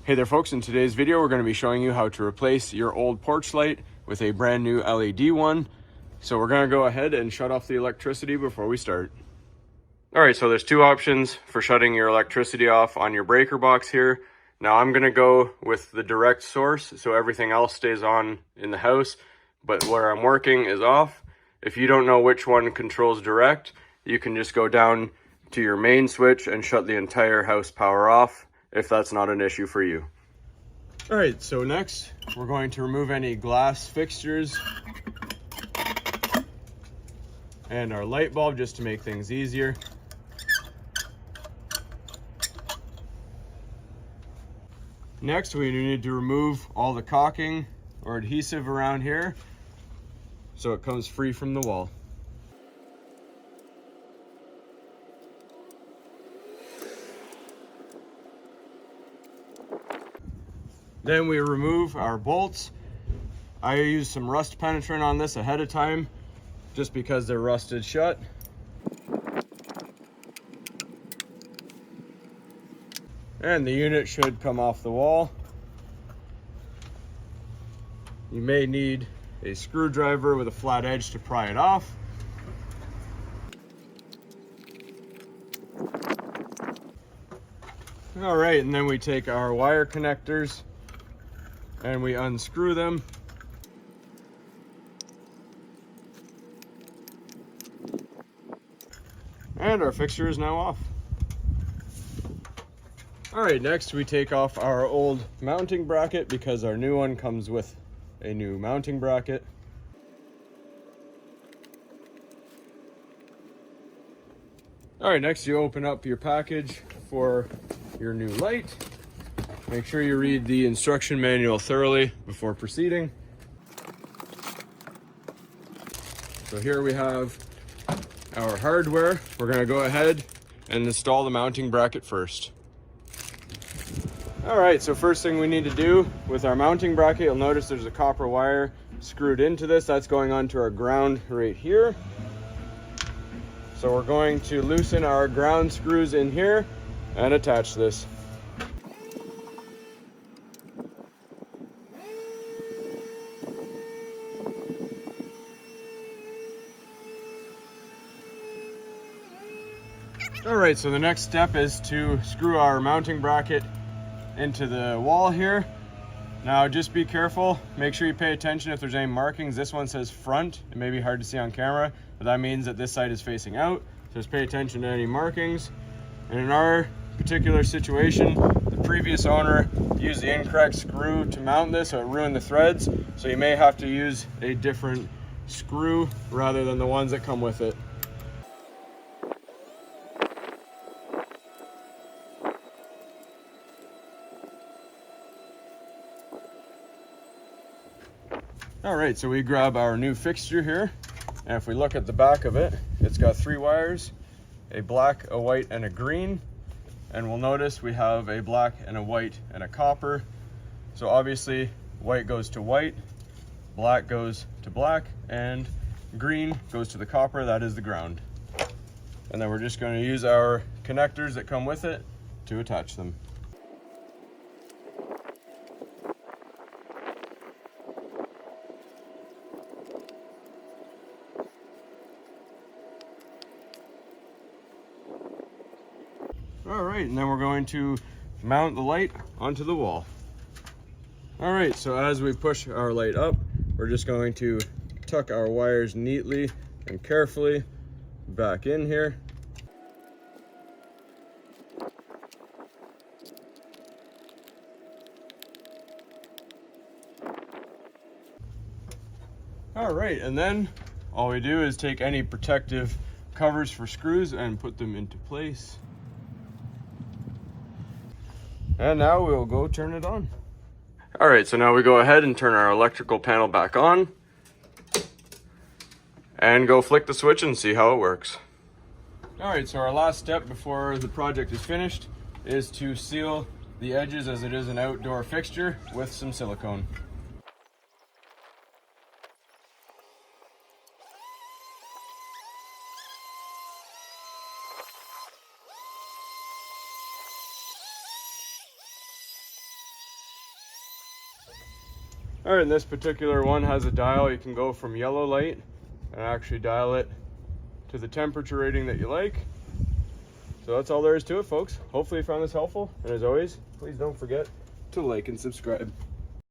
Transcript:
Hey there folks, in today's video we're going to be showing you how to replace your old porch light with a brand new LED one. So we're going to go ahead and shut off the electricity before we start. Alright, so there's two options for shutting your electricity off on your breaker box here. Now I'm going to go with the direct source, so everything else stays on in the house, but where I'm working is off. If you don't know which one controls direct, you can just go down to your main switch and shut the entire house power off, if that's not an issue for you. All right, so next we're going to remove any glass fixtures and our light bulb just to make things easier. Next, we need to remove all the caulking or adhesive around here so it comes free from the wall. Then we remove our bolts. I use some rust penetrant on this ahead of time just because they're rusted shut. And the unit should come off the wall. You may need a screwdriver with a flat edge to pry it off. All right, and then we take our wire connectors and we unscrew them. And our fixture is now off. All right, next we take off our old mounting bracket because our new one comes with a new mounting bracket. All right, next you open up your package for your new light. Make sure you read the instruction manual thoroughly before proceeding. So here we have our hardware. We're going to go ahead and install the mounting bracket first. All right, so first thing we need to do with our mounting bracket, you'll notice there's a copper wire screwed into this. That's going onto our ground right here. So we're going to loosen our ground screws in here and attach this. All right, so the next step is to screw our mounting bracket into the wall here. Now just be careful, make sure you pay attention if there's any markings. This one says front. It may be hard to see on camera, but that means that this side is facing out. So just pay attention to any markings. And in our particular situation, the previous owner used the incorrect screw to mount this, so it ruined the threads. So you may have to use a different screw rather than the ones that come with it. All right, so we grab our new fixture here, and if we look at the back of it, it's got 3 wires, a black, a white, and a green. And we'll notice we have a black and a white and a copper. So obviously white goes to white, black goes to black, and green goes to the copper. That is the ground. And then we're just going to use our connectors that come with it to attach them. All right, and then we're going to mount the light onto the wall. All right, so as we push our light up, we're just going to tuck our wires neatly and carefully back in here. All right, and then all we do is take any protective covers for screws and put them into place. And now we'll go turn it on. All right, so now we go ahead and turn our electrical panel back on and go flick the switch and see how it works. All right, so our last step before the project is finished is to seal the edges, as it is an outdoor fixture, with some silicone. All right, and this particular one has a dial. You can go from yellow light and actually dial it to the temperature rating that you like. So that's all there is to it, folks. Hopefully you found this helpful. And as always, please don't forget to like and subscribe.